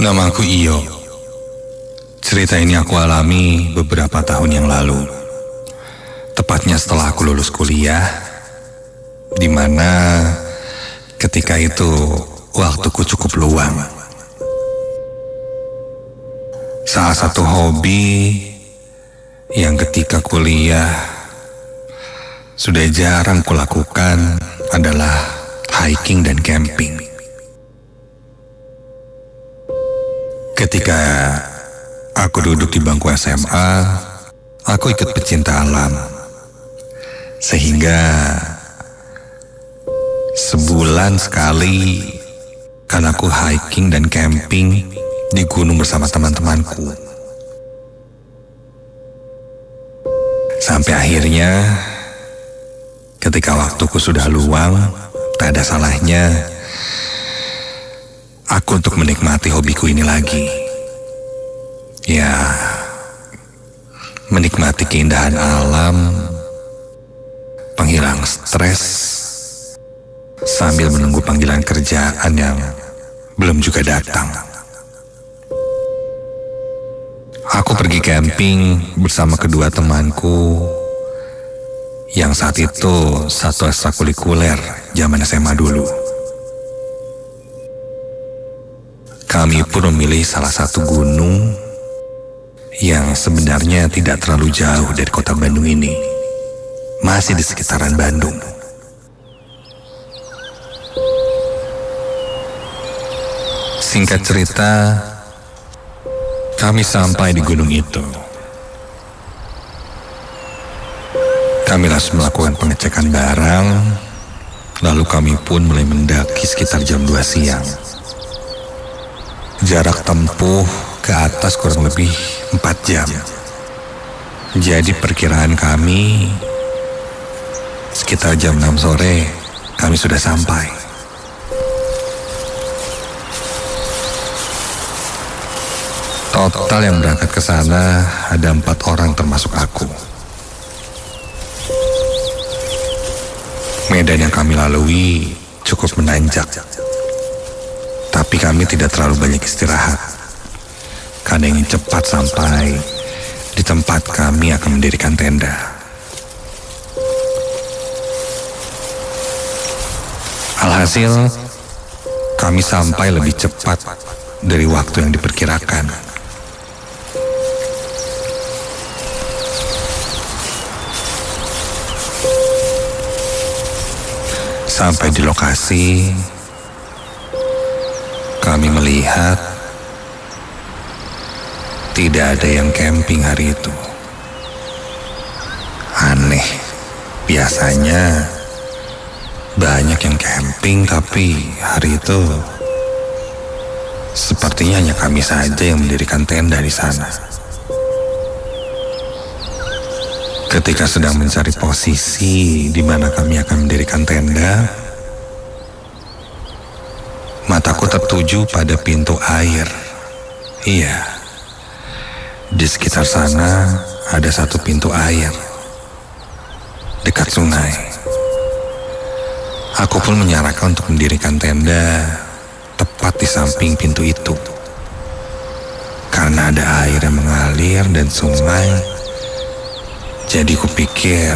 Namaku Iyo. Cerita ini aku alami beberapa tahun yang lalu. Tepatnya setelah aku lulus kuliah, di mana ketika itu waktuku cukup luang. Salah satu hobi yang ketika kuliah sudah jarang kulakukan adalah hiking dan camping. Ketika aku duduk di bangku SMA, aku ikut pecinta alam. Sehingga sebulan sekali kan aku hiking dan camping di gunung bersama teman-temanku. Sampai akhirnya ketika waktuku sudah luang, tak ada salahnya aku untuk menikmati hobiku ini lagi. Ya, menikmati keindahan alam, penghilang stres, sambil menunggu panggilan kerjaan yang belum juga datang. Aku pergi camping bersama kedua temanku yang saat itu satu ekstrakurikuler zaman SMA dulu. Kami pun memilih salah satu gunung yang sebenarnya tidak terlalu jauh dari kota Bandung ini. Masih di sekitaran Bandung. Singkat cerita, kami sampai di gunung itu. Kami langsung melakukan pengecekan barang, lalu kami pun mulai mendaki sekitar jam 2 siang. Jarak tempuh ke atas kurang lebih 4 jam. Jadi perkiraan kami sekitar jam 6 sore kami sudah sampai. Total yang berangkat ke sana ada 4 orang termasuk aku. Medan yang kami lalui cukup menanjak. Tapi kami tidak terlalu banyak istirahat, karena ingin cepat sampai di tempat kami akan mendirikan tenda. Alhasil, kami sampai lebih cepat dari waktu yang diperkirakan. Sampai di lokasi, kami melihat tidak ada yang camping hari itu. Aneh, biasanya banyak yang camping, tapi hari itu sepertinya hanya kami saja yang mendirikan tenda di sana. Ketika sedang mencari posisi di mana kami akan mendirikan tenda, mataku tertuju pada pintu air. Iya, di sekitar sana ada satu pintu air dekat sungai. Aku pun menyarankan untuk mendirikan tenda tepat di samping pintu itu, karena ada air yang mengalir dan sungai. Jadi kupikir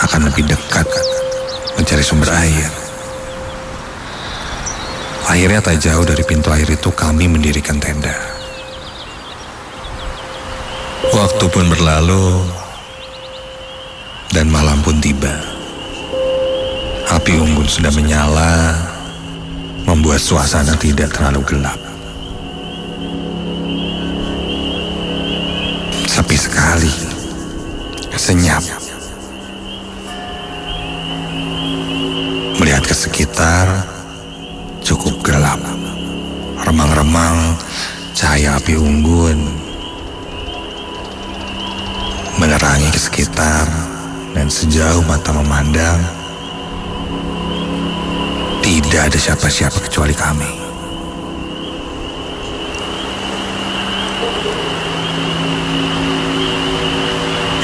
akan lebih dekat mencari sumber air. Akhirnya tak jauh dari pintu air itu kami mendirikan tenda. Waktu pun berlalu dan malam pun tiba. Api unggun sudah menyala, membuat suasana tidak terlalu gelap. Sepi sekali, senyap. Melihat ke sekitar, cukup gelap. Remang-remang cahaya api unggun menerangi ke sekitar, dan sejauh mata memandang tidak ada siapa-siapa kecuali kami.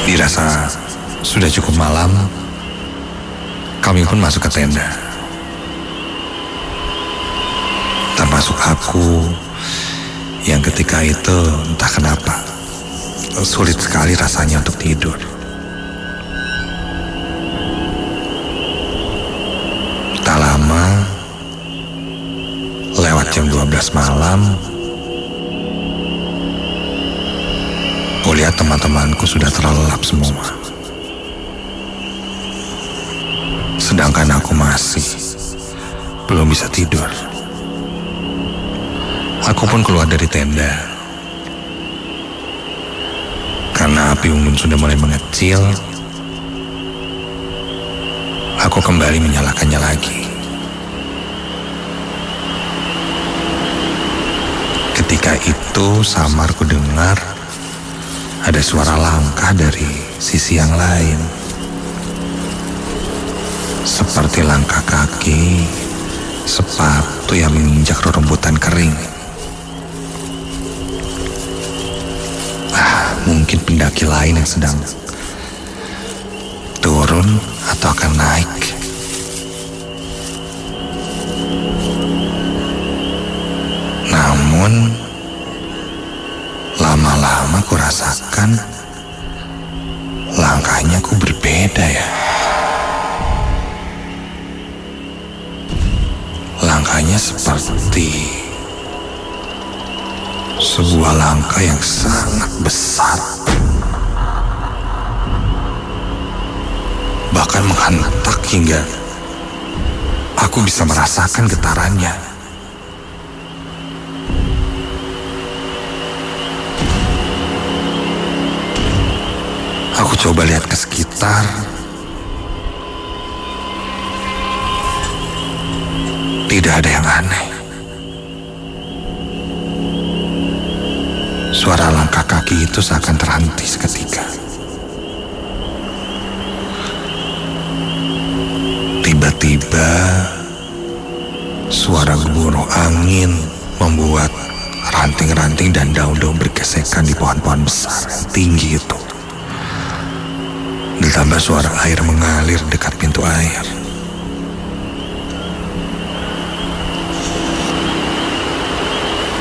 Dirasa sudah cukup malam, kami pun masuk ke tenda. Termasuk aku yang ketika itu entah kenapa sulit sekali rasanya untuk tidur. Tak lama, lewat jam 12 malam, kulihat teman-temanku sudah terlelap semua. Sedangkan aku masih belum bisa tidur. Aku pun keluar dari tenda. Karena api unggun sudah mulai mengecil, aku kembali menyalakannya lagi. Ketika itu samar ku dengar ada suara langkah dari sisi yang lain. Seperti langkah kaki sepatu yang menginjak rerumputan kering. Mungkin pendaki lain yang sedang turun atau akan naik. Namun lama-lama ku rasakan langkahnya ku berbeda ya. Langkahnya seperti sebuah langkah yang sangat besar, bahkan menghentak hingga aku bisa merasakan getarannya. Aku coba lihat ke sekitar. Tidak ada yang aneh. Suara langkah kaki itu seakan terhenti seketika. Tiba-tiba, suara gemuruh angin membuat ranting-ranting dan daun-daun bergesekan di pohon-pohon besar yang tinggi itu. Ditambah suara air mengalir dekat pintu air.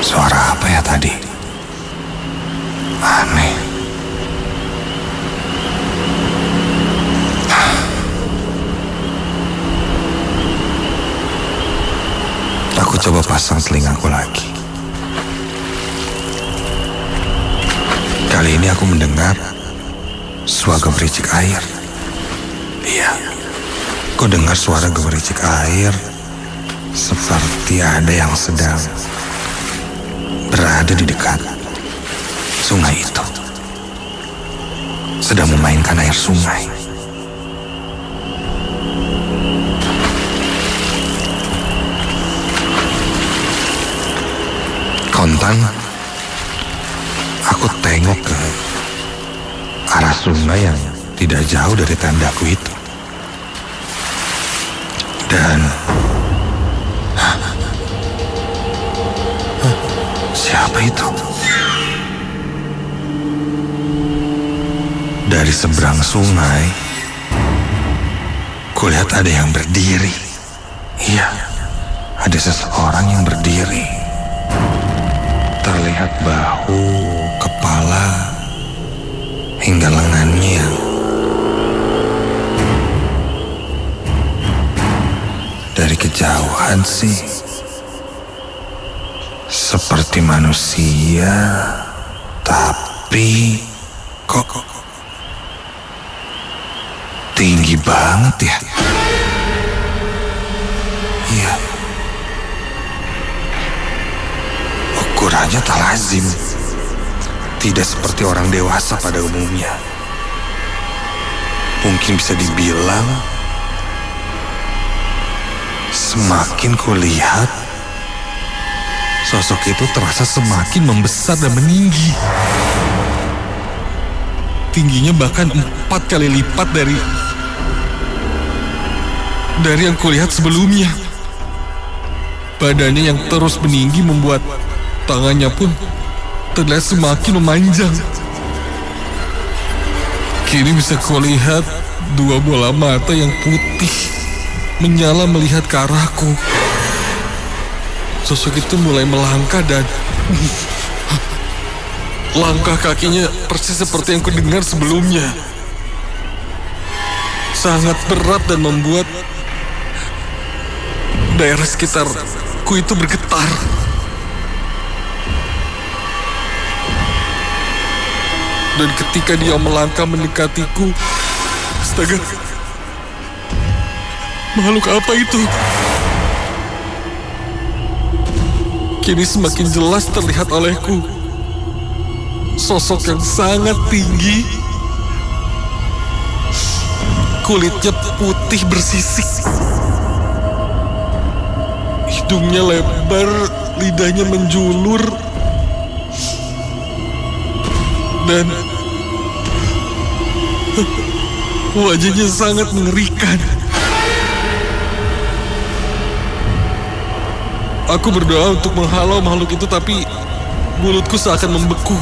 Suara apa ya tadi? Aneh. Aku coba pasang telingaku lagi. Kali ini aku mendengar suara gemericik air. Iya, aku dengar suara gemericik air seperti ada yang sedang berada di dekat sungai itu, sedang memainkan air sungai. Kontan, aku tengok ke arah sungai yang tidak jauh dari tendaku itu. Dan siapa itu? Dari seberang sungai, kulihat ada yang berdiri. Iya, ada seseorang yang berdiri. Terlihat bahu, kepala, hingga lengannya yang dari kejauhan sih seperti manusia, tapi kok tinggi banget ya. Iya, ukurannya tak lazim. Tidak seperti orang dewasa pada umumnya. Mungkin bisa dibilang semakin kulihat, sosok itu terasa semakin membesar dan meninggi. Tingginya bahkan 4 kali lipat dari yang kulihat sebelumnya. Badannya yang terus meninggi membuat tangannya pun terlihat semakin memanjang. Kini bisa kulihat 2 bola mata yang putih menyala melihat ke arahku. Sosok itu mulai melangkah dan Langkah kakinya persis seperti yang kudengar sebelumnya. Sangat berat dan membuat daerah sekitarku itu bergetar. Dan ketika dia melangkah mendekatiku, astaga, makhluk apa itu? Kini semakin jelas terlihat olehku. Sosok yang sangat tinggi, kulitnya putih bersisik, hidungnya lebar, lidahnya menjulur, dan wajahnya sangat mengerikan. Aku berdoa untuk menghalau makhluk itu, tapi mulutku seakan membeku.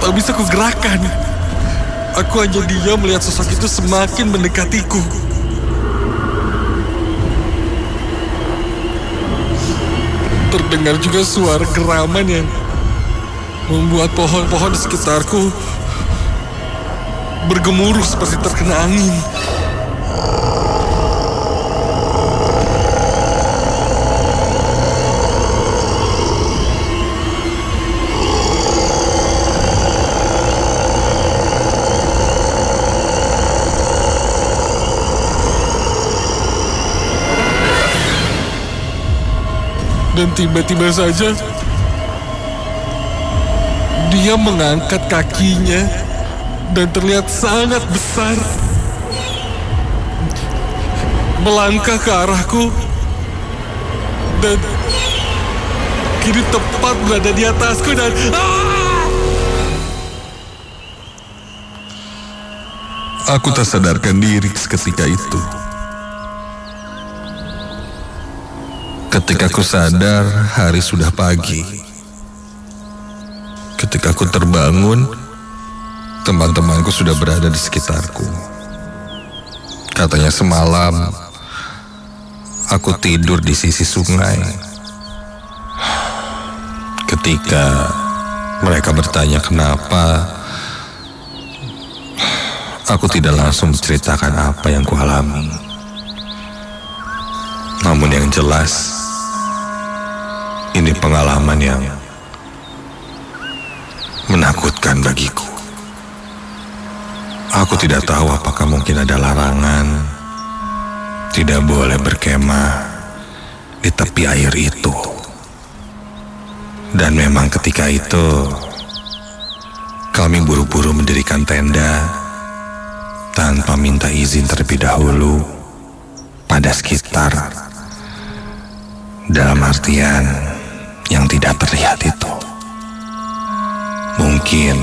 Tak bisa ku gerakan. Aku hanya diam melihat sosok itu semakin mendekatiku. Terdengar juga suara geraman yang membuat pohon-pohon di sekitarku bergemuruh seperti terkena angin. Dan tiba-tiba saja dia mengangkat kakinya dan terlihat sangat besar, melangkah ke arahku dan kini tepat berada di atasku dan Aku tak sadarkan diri seketika itu. Ketika aku sadar, hari sudah pagi. Ketika aku terbangun, teman-temanku sudah berada di sekitarku. Katanya semalam, aku tidur di sisi sungai. Ketika mereka bertanya kenapa, aku tidak langsung menceritakan apa yang kualami. Namun yang jelas, ini pengalaman yang menakutkan bagiku. Aku tidak tahu apakah mungkin ada larangan tidak boleh berkemah di tepi air itu. Dan memang ketika itu kami buru-buru mendirikan tenda tanpa minta izin terlebih dahulu pada sekitar, dalam artian yang tidak terlihat itu. Mungkin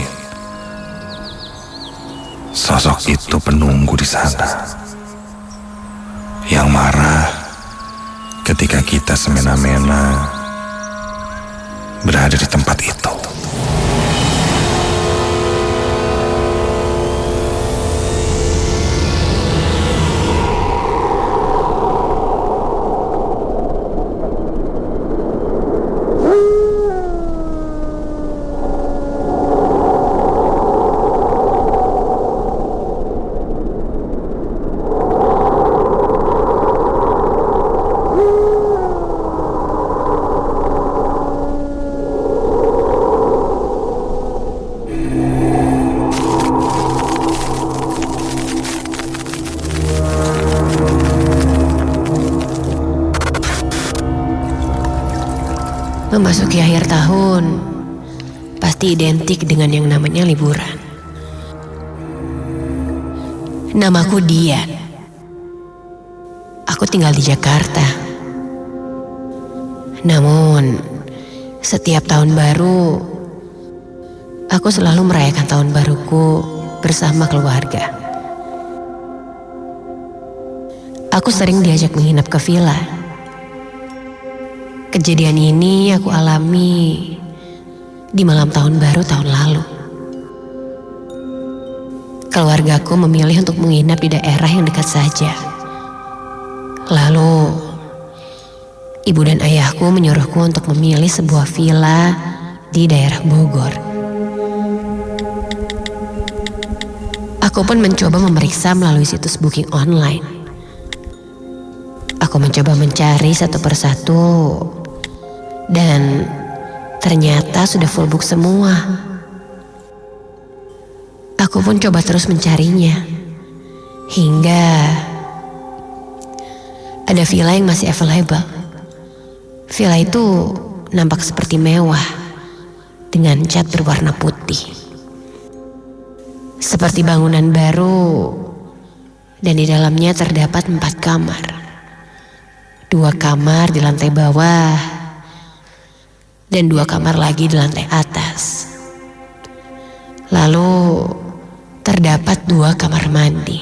sosok itu penunggu di sana yang marah ketika kita semena-mena berada di tempat itu. Memasuki akhir tahun, pasti identik dengan yang namanya liburan. Namaku Dian. Aku tinggal di Jakarta. Namun, setiap tahun baru, aku selalu merayakan tahun baruku bersama keluarga. Aku sering diajak menginap ke villa. Kejadian ini aku alami di malam tahun baru tahun lalu. Keluargaku memilih untuk menginap di daerah yang dekat saja. Lalu, ibu dan ayahku menyuruhku untuk memilih sebuah villa di daerah Bogor. Aku pun mencoba memeriksa melalui situs booking online. Aku mencoba mencari satu persatu dan ternyata sudah full book semua. Aku pun coba terus mencarinya hingga ada villa yang masih available. Villa itu nampak seperti mewah dengan cat berwarna putih. Seperti bangunan baru dan di dalamnya terdapat 4 kamar. 2 kamar di lantai bawah dan 2 kamar lagi di lantai atas. Lalu terdapat 2 kamar mandi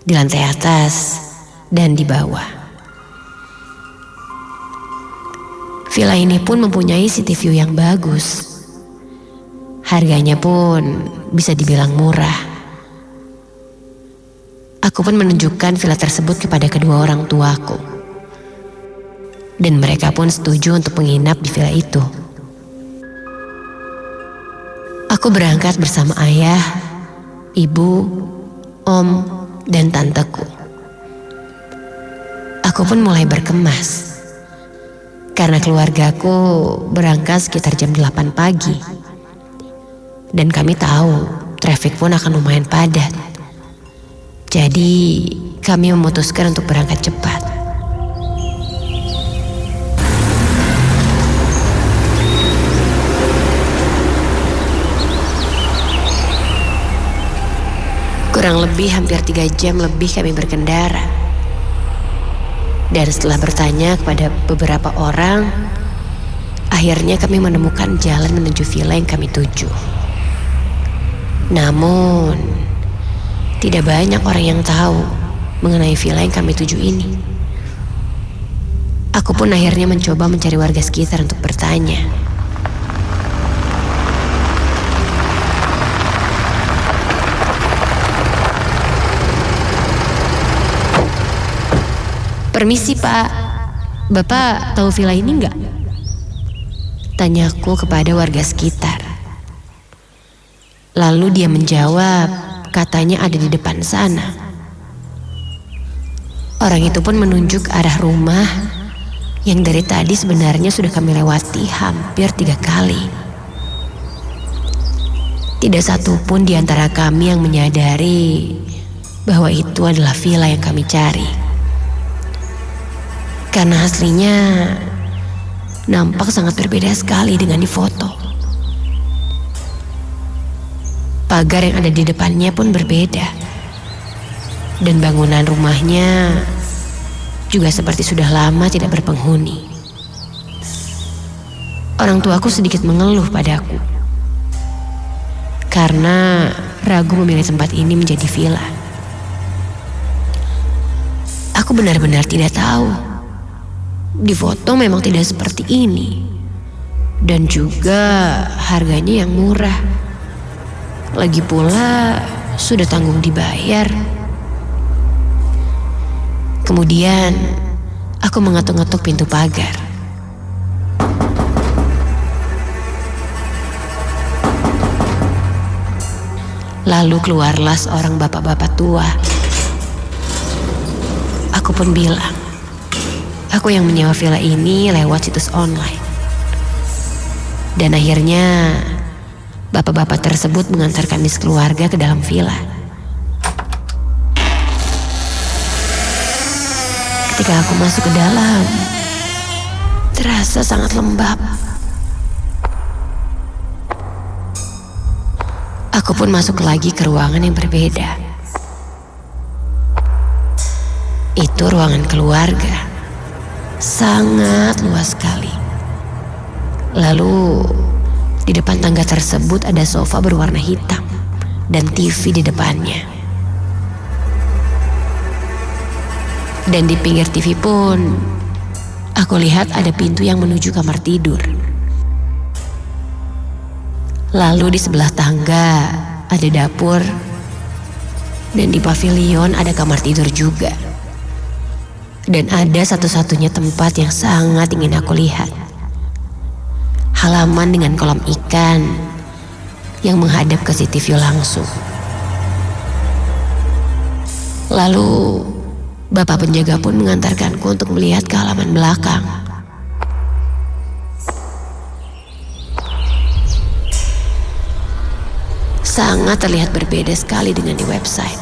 di lantai atas dan di bawah. Villa ini pun mempunyai city view yang bagus. Harganya pun bisa dibilang murah. Aku pun menunjukkan villa tersebut kepada kedua orang tuaku. Dan mereka pun setuju untuk menginap di villa itu. Aku berangkat bersama ayah, ibu, om, dan tanteku. Aku pun mulai berkemas. Karena keluargaku berangkat sekitar jam 8 pagi. Dan kami tahu traffic pun akan lumayan padat. Jadi kami memutuskan untuk berangkat cepat. Kurang lebih hampir 3 jam lebih kami berkendara. Dan setelah bertanya kepada beberapa orang, akhirnya kami menemukan jalan menuju villa yang kami tuju. Namun, tidak banyak orang yang tahu mengenai villa yang kami tuju ini. Aku pun akhirnya mencoba mencari warga sekitar untuk bertanya. Permisi Pak, Bapak tahu villa ini enggak? Tanyaku kepada warga sekitar. Lalu dia menjawab, katanya ada di depan sana. Orang itu pun menunjuk arah rumah yang dari tadi sebenarnya sudah kami lewati hampir 3 kali. Tidak satu pun di antara kami yang menyadari bahwa itu adalah villa yang kami cari. Karena aslinya nampak sangat berbeda sekali dengan di foto. Pagar yang ada di depannya pun berbeda. Dan bangunan rumahnya juga seperti sudah lama tidak berpenghuni. Orang tuaku sedikit mengeluh padaku karena ragu memilih tempat ini menjadi villa. Aku benar-benar tidak tahu. Di foto memang tidak seperti ini. Dan juga harganya yang murah. Lagi pula sudah tanggung dibayar. Kemudian aku mengetuk-ngetuk pintu pagar. Lalu keluarlah seorang bapak-bapak tua. Aku pun bilang, aku yang menyewa villa ini lewat situs online. Dan akhirnya bapak-bapak tersebut mengantar kami sekeluarga ke dalam villa. Ketika aku masuk ke dalam, terasa sangat lembab. Aku pun masuk lagi ke ruangan yang berbeda. Itu ruangan keluarga. Sangat luas sekali. Lalu di depan tangga tersebut ada sofa berwarna hitam dan TV di depannya. Dan di pinggir TV pun aku lihat ada pintu yang menuju kamar tidur. Lalu di sebelah tangga ada dapur. Dan di pavilion ada kamar tidur juga. Dan ada satu-satunya tempat yang sangat ingin aku lihat. Halaman dengan kolam ikan yang menghadap ke City View langsung. Lalu bapak penjaga pun mengantarkanku untuk melihat ke halaman belakang. Sangat terlihat berbeda sekali dengan di website.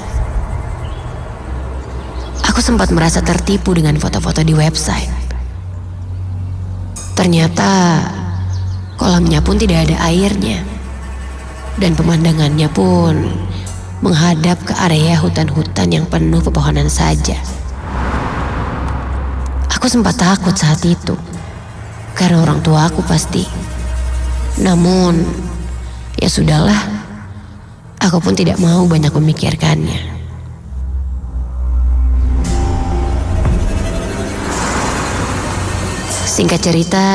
Aku sempat merasa tertipu dengan foto-foto di website. Ternyata kolamnya pun tidak ada airnya. Dan pemandangannya pun menghadap ke area hutan-hutan yang penuh pepohonan saja. Aku sempat takut saat itu, karena orang tua aku pasti. Namun, ya sudahlah. Aku pun tidak mau banyak memikirkannya. Singkat cerita,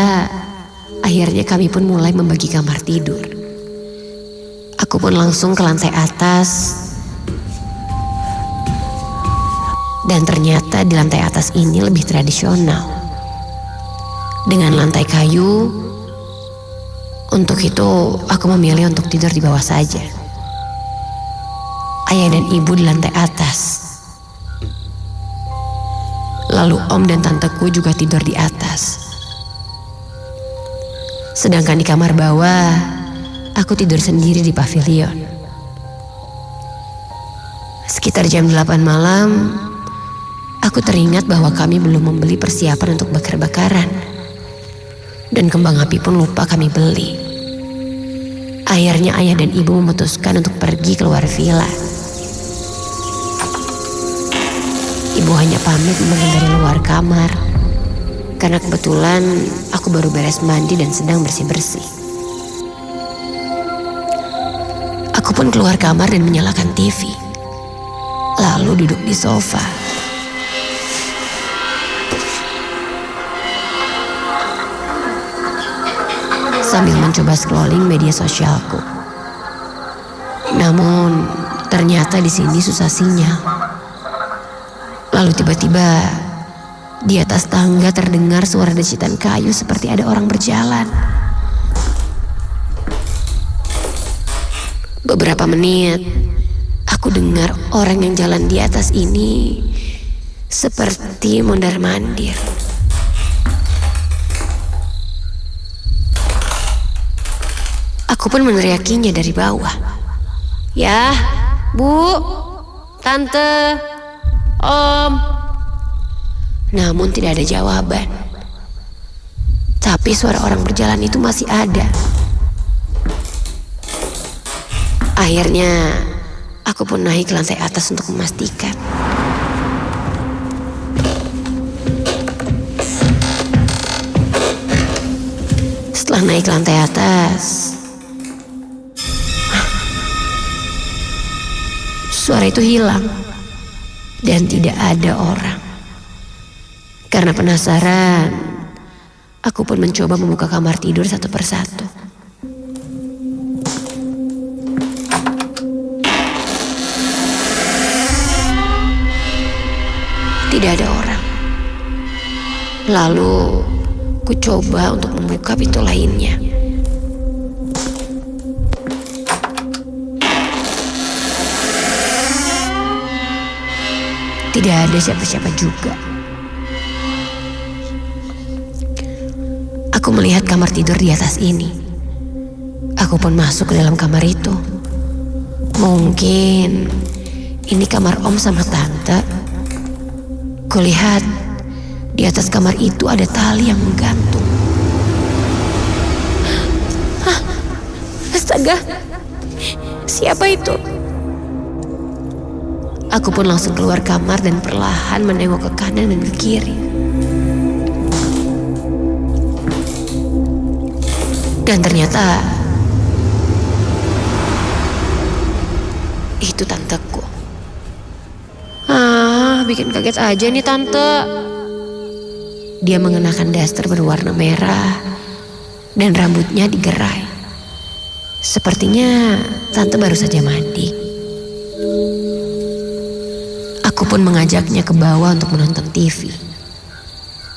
akhirnya kami pun mulai membagi kamar tidur. Aku pun langsung ke lantai atas. Dan ternyata di lantai atas ini lebih tradisional. Dengan lantai kayu. Untuk itu, aku memilih untuk tidur di bawah saja. Ayah dan ibu di lantai atas. Lalu om dan tanteku juga tidur di atas. Sedangkan di kamar bawah, aku tidur sendiri di pavilion. Sekitar jam 8 malam, aku teringat bahwa kami belum membeli persiapan untuk bakar-bakaran. Dan kembang api pun lupa kami beli. Akhirnya ayah dan ibu memutuskan untuk pergi keluar villa. Ibu hanya pamit menghindari luar kamar. Karena kebetulan aku baru beres mandi dan sedang bersih-bersih. Aku pun keluar kamar dan menyalakan TV. Lalu duduk di sofa. Sambil mencoba scrolling media sosialku. Namun ternyata di sini susah sinyal. Lalu tiba-tiba di atas tangga terdengar suara decitan kayu seperti ada orang berjalan. Beberapa menit, aku dengar orang yang jalan di atas ini seperti mondar-mandir. Aku pun meneriakinya dari bawah. "Ya, Bu, Tante, Om." Namun tidak ada jawaban. Tapi suara orang berjalan itu masih ada. Akhirnya aku pun naik ke lantai atas untuk memastikan. Setelah naik ke lantai atas, suara itu hilang dan tidak ada orang. Karena penasaran, aku pun mencoba membuka kamar tidur satu persatu. Tidak ada orang. Lalu, ku coba untuk membuka pintu lainnya. Tidak ada siapa-siapa juga. Aku melihat kamar tidur di atas ini. Aku pun masuk ke dalam kamar itu. Mungkin ini kamar om sama tante. Kulihat di atas kamar itu ada tali yang menggantung. Hah? Astaga, siapa itu? Aku pun langsung keluar kamar dan perlahan menengok ke kanan dan ke kiri. Dan ternyata itu tanteku. Bikin kaget aja nih tante. Dia mengenakan daster berwarna merah dan rambutnya digerai. Sepertinya tante baru saja mandi. Aku pun mengajaknya ke bawah untuk menonton TV.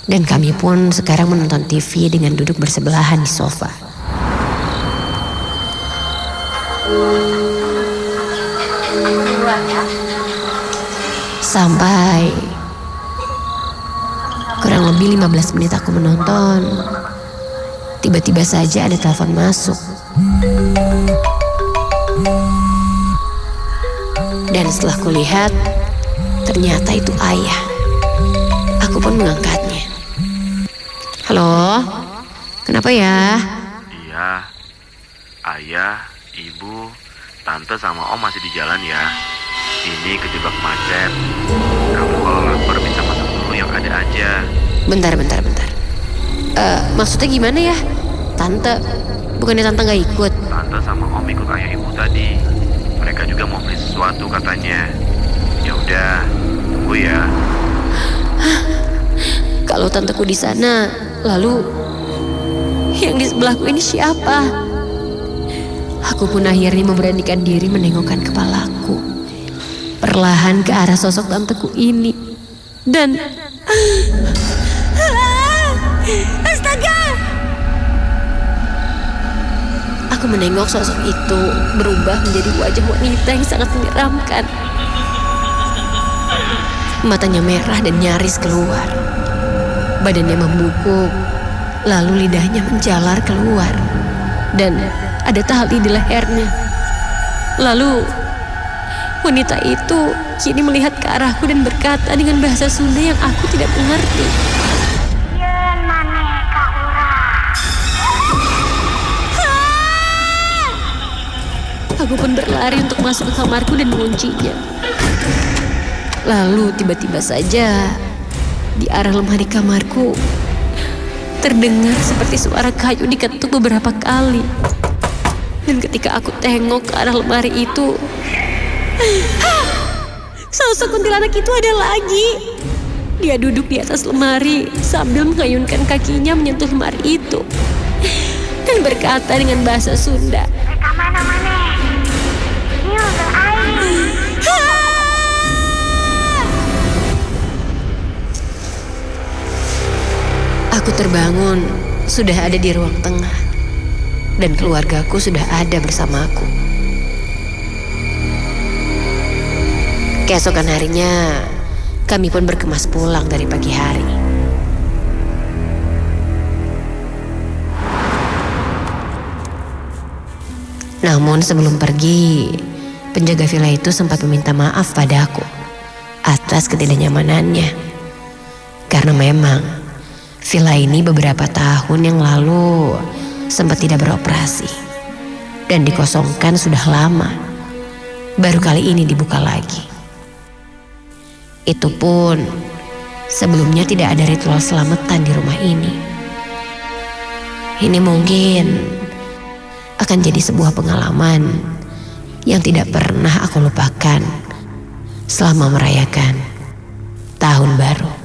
Dan kami pun sekarang menonton TV dengan duduk bersebelahan di sofa. Sampai kurang lebih 15 menit aku menonton, tiba-tiba saja ada telepon masuk. Dan setelah kulihat, ternyata itu ayah. Aku pun mengangkatnya. Halo, kenapa ya? Iya, ayah, ibu, tante sama om masih di jalan ya. Ini kejebak macet. Kamu kalau lapar bisa masak dulu yang ada aja. Bentar. Maksudnya gimana ya? Tante, bukannya tante gak ikut? Tante sama om ikut ayah ibu tadi. Mereka juga mau beli sesuatu katanya. Ya udah, tunggu ya. Kalau tanteku di sana, lalu yang di sebelahku ini siapa? Aku pun akhirnya memberanikan diri menengokkan kepalaku perlahan ke arah sosok tanteku ini. Dan astaga! Aku menengok sosok itu berubah menjadi wajah wanita yang sangat menyeramkan. Matanya merah dan nyaris keluar. Badannya membungkuk, lalu lidahnya menjalar keluar. Dan ada tali di lehernya. Lalu wanita itu kini melihat ke arahku dan berkata dengan bahasa Sunda yang aku tidak mengerti. Yen maneh ka urang. Aku pun berlari untuk masuk ke kamarku dan menguncinya. Lalu tiba-tiba saja di arah lemari kamarku terdengar seperti suara kayu diketuk beberapa kali. Dan ketika aku tengok ke arah lemari itu, sosok kuntilanak itu ada lagi. Dia duduk di atas lemari sambil mengayunkan kakinya menyentuh lemari itu dan berkata dengan bahasa Sunda, Ka mana maneh? Ieu teu aing. Aku terbangun, sudah ada di ruang tengah, dan keluargaku sudah ada bersamaku. Keesokan harinya, kami pun berkemas pulang dari pagi hari. Namun sebelum pergi, penjaga villa itu sempat meminta maaf padaku atas ketidaknyamanannya. Karena memang villa ini beberapa tahun yang lalu sempat tidak beroperasi dan dikosongkan sudah lama. Baru kali ini dibuka lagi. Itu pun sebelumnya tidak ada ritual selamatan di rumah ini. Ini mungkin akan jadi sebuah pengalaman yang tidak pernah aku lupakan selama merayakan tahun baru.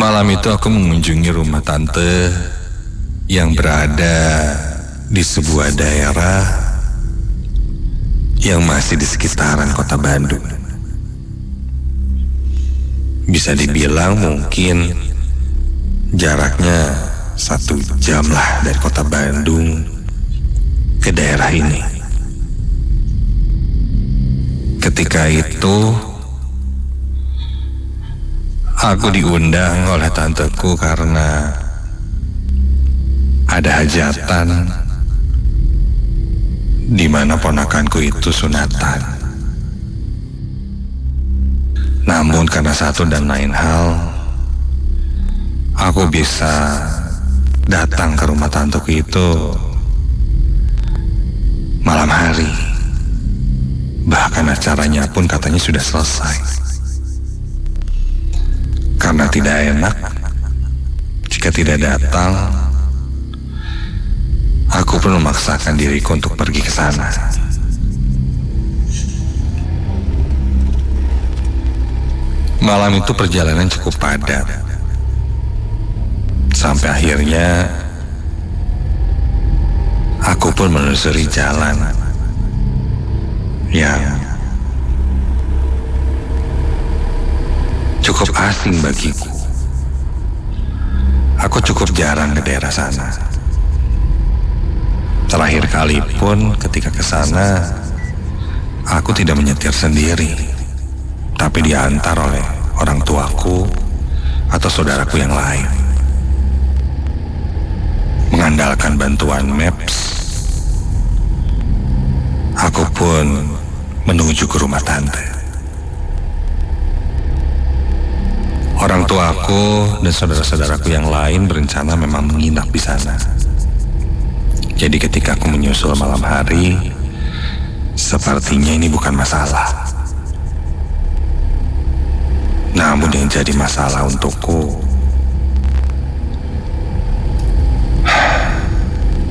Malam itu aku mengunjungi rumah tante yang berada di sebuah daerah yang masih di sekitaran kota Bandung. Bisa dibilang mungkin jaraknya 1 jam lah dari kota Bandung ke daerah ini. Ketika itu aku diundang oleh tanteku karena ada hajatan di mana ponakanku itu sunatan. Namun karena satu dan lain hal, aku bisa datang ke rumah tanteku itu malam hari. Bahkan acaranya pun katanya sudah selesai. Karena tidak enak jika tidak datang, aku pun memaksakan diriku untuk pergi ke sana. Malam itu perjalanan cukup padat. Sampai akhirnya aku pun menelusuri jalan yang cukup asing bagiku. Aku cukup jarang ke daerah sana. Terakhir kali pun ketika ke sana, aku tidak menyetir sendiri, tapi diantar oleh orang tuaku atau saudaraku yang lain. Mengandalkan bantuan maps, aku pun menuju ke rumah tante. Orang tuaku dan saudara-saudaraku yang lain berencana memang menginap di sana. Jadi ketika aku menyusul malam hari, sepertinya ini bukan masalah. Namun yang jadi masalah untukku,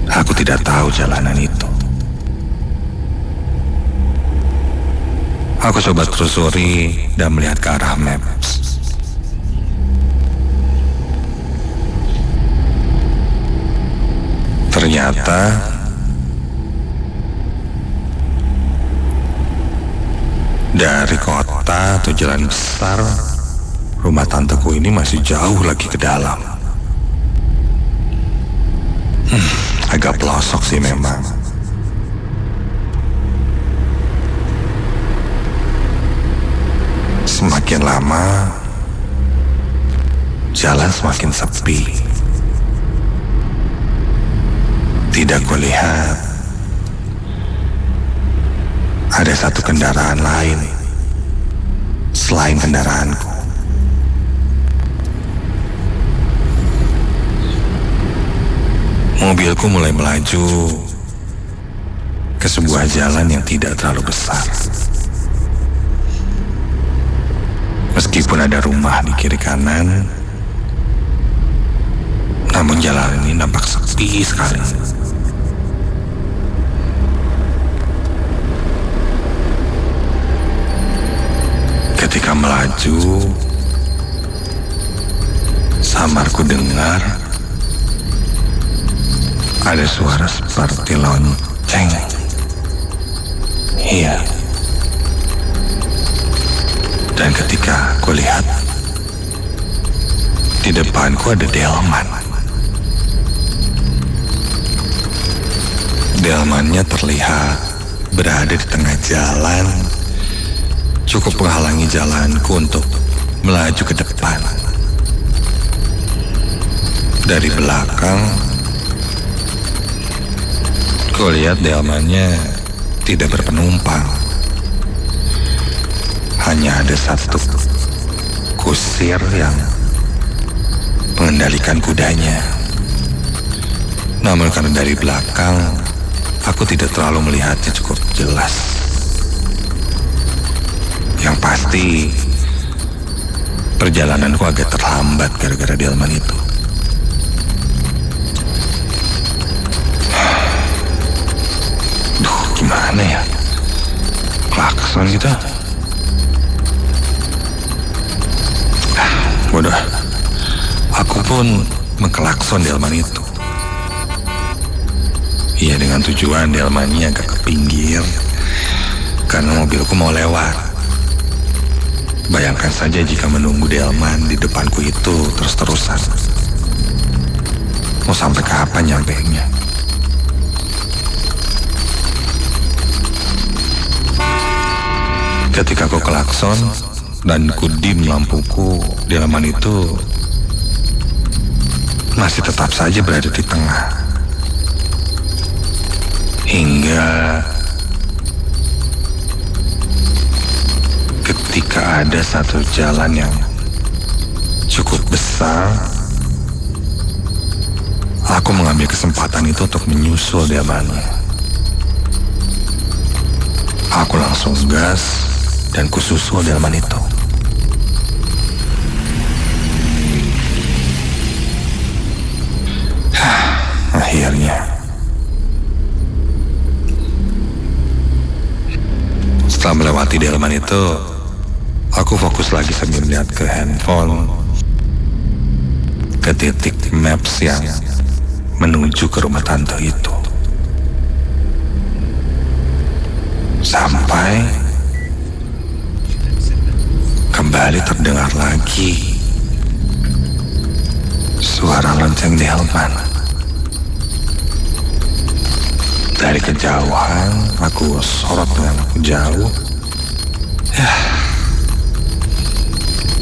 aku tidak tahu jalanan itu. Aku coba telusuri dan melihat ke arah maps. Ternyata dari kota atau jalan besar, rumah tanteku ini masih jauh lagi ke dalam. Agak pelosok sih memang. Semakin lama, jalan semakin sepi. Tidak kulihat ada satu kendaraan lain selain kendaraanku. Mobilku mulai melaju ke sebuah jalan yang tidak terlalu besar. Meskipun ada rumah di kiri kanan, namun jalan ini nampak sepi sekali. Ketika melaju, samarku dengar ada suara seperti lonceng. Iya. Dan ketika aku lihat, di depanku ada delman. Delmannya terlihat berada di tengah jalan, cukup menghalangi jalanku untuk melaju ke depan. Dari belakang, kulihat delmannya tidak berpenumpang. Hanya ada satu kusir yang mengendalikan kudanya. Namun karena dari belakang, aku tidak terlalu melihatnya cukup jelas. Yang pasti, perjalananku agak terhambat gara-gara delman itu. Duh, gimana ya? Klakson gitu. Bodoh. Aku pun mengklakson delman itu. Iya, dengan tujuan delmannya agak ke pinggir karena mobilku mau lewat. Bayangkan saja jika menunggu delman di depanku itu terus-terusan. Mau sampai kapan nyampenya? Ketika aku klakson dan ku dim lampuku, delman itu masih tetap saja berada di tengah. Hingga Hingga ketika ada satu jalan yang cukup besar, aku mengambil kesempatan itu untuk menyusul delmannya. Aku langsung gas dan kususul delman itu. Akhirnya, setelah melewati delman itu, aku fokus lagi sambil melihat ke handphone, ke titik maps yang menuju ke rumah tante itu. Sampai kembali terdengar lagi suara lonceng delman. Dari kejauhan, aku sorot dengan jauh.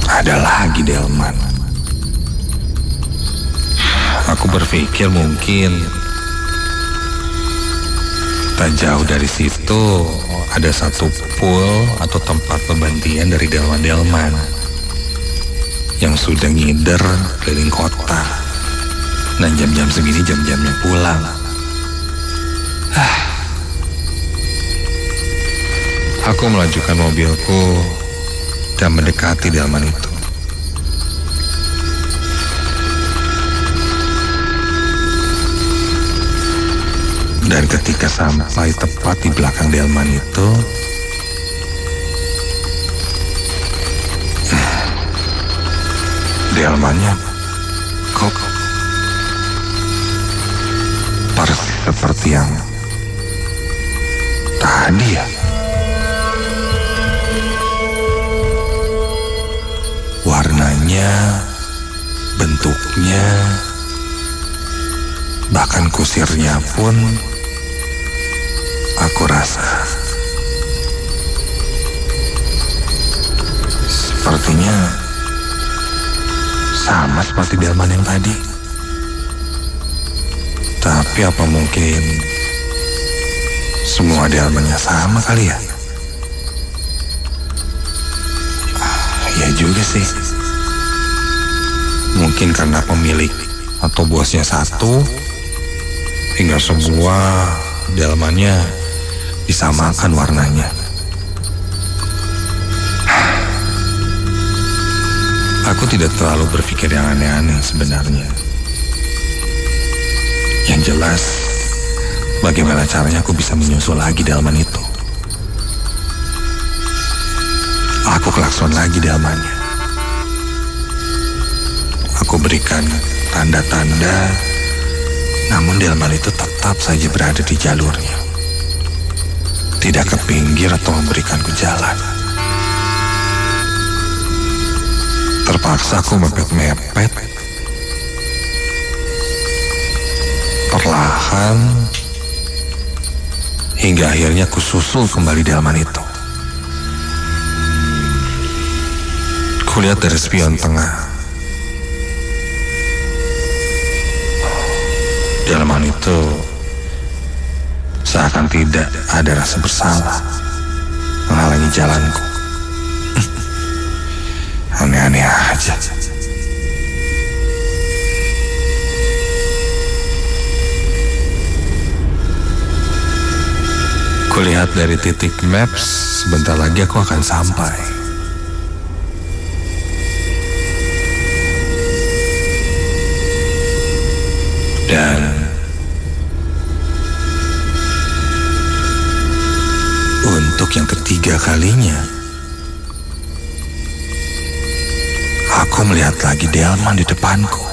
Ada lagi delman. Aku berpikir mungkin tak jauh dari situ ada satu pool atau tempat pembantian dari delman-delman yang sudah ngider keliling kota. Dan jam-jam segini jam-jamnya pulang. Aku melajukan mobilku dan mendekati delman itu. Dan ketika sampai tepat di belakang delman itu, delmannya kok persis seperti yang tadi ya. Warnanya, bentuknya, bahkan kusirnya pun aku rasa sepertinya sama seperti delman yang tadi. Tapi apa mungkin semua delmannya sama kali ya? Ya juga sih. Mungkin karena pemilik atau bosnya satu, hingga semua delmannya disamakan warnanya. Aku tidak terlalu berpikir yang aneh-aneh sebenarnya. Yang jelas, bagaimana caranya aku bisa menyusul lagi delman itu. Aku klakson lagi delmannya. Aku berikan tanda-tanda, namun delman itu tetap saja berada di jalurnya. Tidak ke pinggir atau memberikanku jalan. Terpaksa aku mepet-mepet. Perlahan, hingga akhirnya aku susul kembali delman itu. Kulihat dari spion tengah. Delman itu seakan tidak ada rasa bersalah menghalangi jalanku. Aneh-aneh aja. Kulihat dari titik maps, sebentar lagi aku akan sampai. Dan untuk yang ketiga kalinya, aku melihat lagi delman di depanku.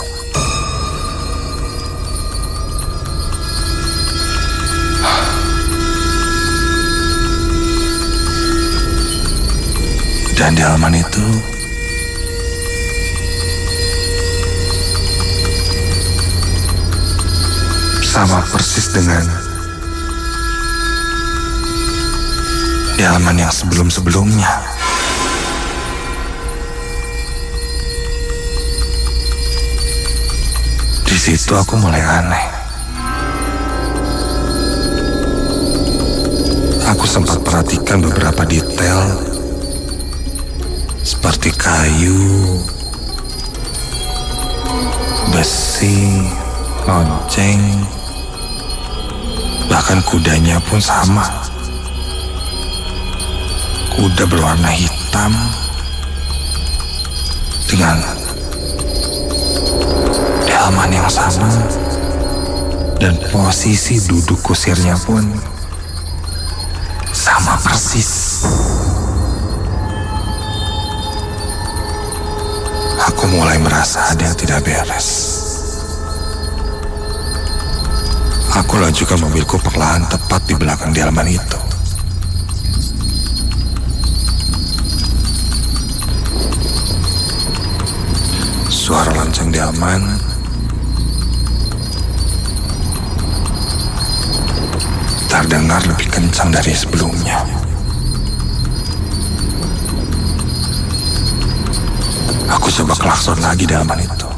Dan delman itu sama persis dengan delman yang sebelum-sebelumnya. Di situ aku mulai aneh. Aku sempat perhatikan beberapa detail seperti kayu, besi, lonceng, bahkan kudanya pun sama. Kuda berwarna hitam dengan delman yang sama, dan posisi duduk kusirnya pun sama persis. Aku mulai merasa ada yang tidak beres. Aku lanjutkan mobilku perlahan tepat di belakang delman itu. Suara lonceng delman terdengar lebih kencang dari sebelumnya. Aku coba klakson lagi delman itu.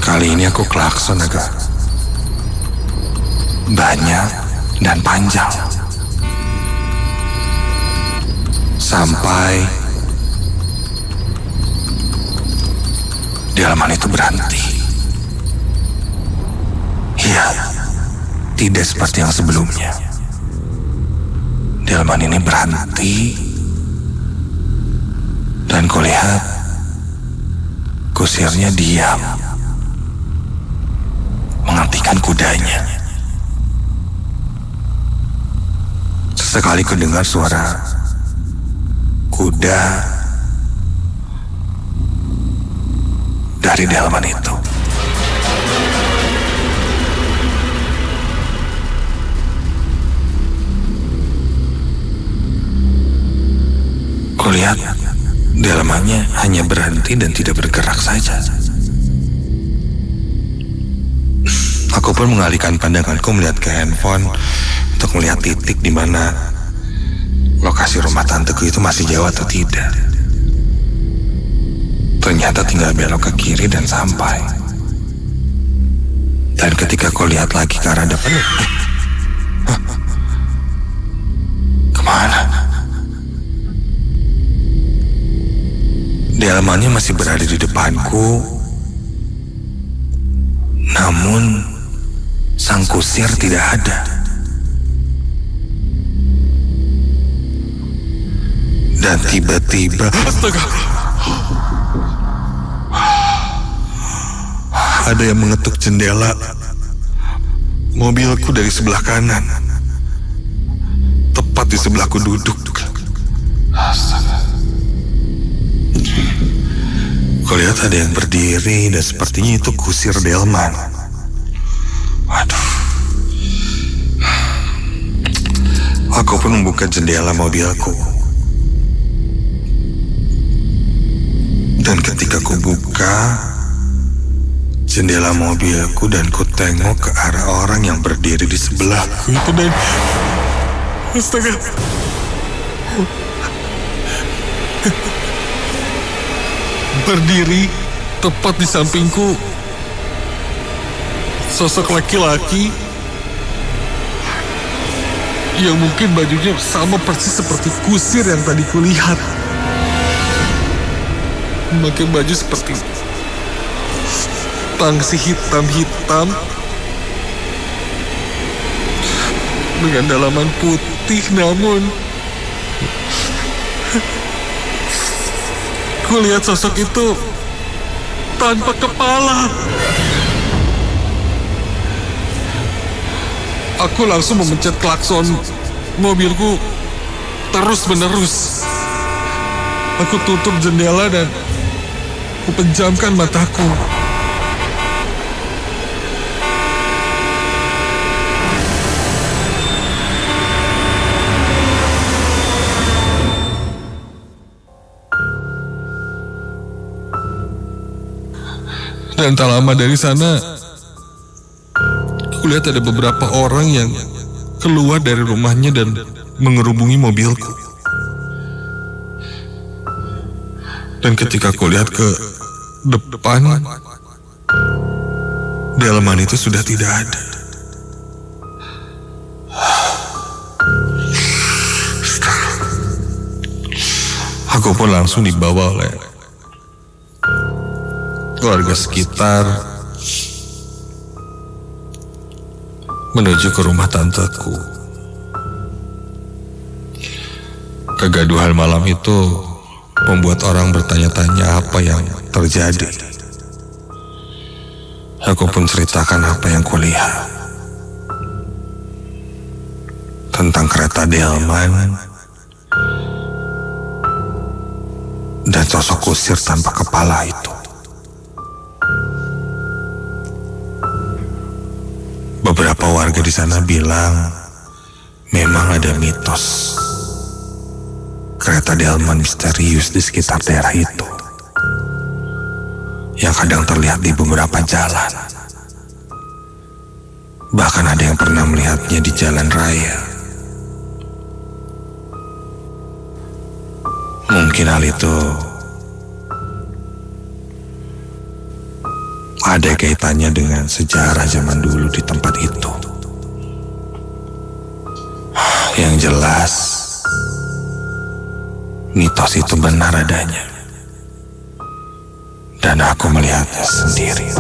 Kali ini aku klakson agak banyak dan panjang. Sampai delman itu berhenti. Iya, tidak seperti yang sebelumnya. Delman ini berhenti, dan kulihat kusirnya diam, menghentikan kudanya. Sesekali kudengar suara kuda dari delman itu. Kulihat delmannya hanya berhenti dan tidak bergerak saja. Aku pun mengalihkan pandanganku melihat ke handphone untuk melihat titik di mana lokasi rumah tanteku itu masih jauh atau tidak. Ternyata tinggal belok ke kiri dan sampai. Dan ketika aku lihat lagi ke arah depan, kemana? Delmannya masih berada di depanku, namun sang kusir tidak ada. Dan tiba-tiba, Astaga, ada yang mengetuk jendela mobilku dari sebelah kanan, tepat di sebelahku duduk. Astaga. Kulihat ada yang berdiri dan sepertinya itu kusir delman. Waduh. Aku pun membuka jendela mobilku. Dan ketika ku buka jendela mobilku dan ku tengok ke arah orang yang berdiri di sebelahku itu, dan astaga. Berdiri tepat di sampingku sosok laki-laki yang mungkin bajunya sama persis seperti kusir yang tadi kulihat. Memakai baju seperti tangsi hitam-hitam dengan dalaman putih, namun kulihat sosok itu tanpa kepala. Aku langsung memencet klakson mobilku terus-menerus. Aku tutup jendela dan aku pejamkan mataku. Dan tak lama dari sana, aku lihat ada beberapa orang yang keluar dari rumahnya dan mengerubungi mobilku. Dan ketika aku lihat ke depan, delman itu sudah tidak ada. Aku pun langsung dibawa oleh warga sekitar menuju ke rumah tanteku. Kegaduhan malam itu membuat orang bertanya-tanya apa yang terjadi. Aku pun ceritakan apa yang kulihat tentang kereta delman dan sosok kusir tanpa kepala itu. Beberapa warga di sana bilang memang ada mitos kereta delman misterius di sekitar daerah itu yang kadang terlihat di beberapa jalan. Bahkan ada yang pernah melihatnya di jalan raya. Mungkin hal itu ada kaitannya dengan sejarah zaman dulu di tempat itu. Yang jelas, mitos itu benar adanya. Dan aku melihatnya sendiri.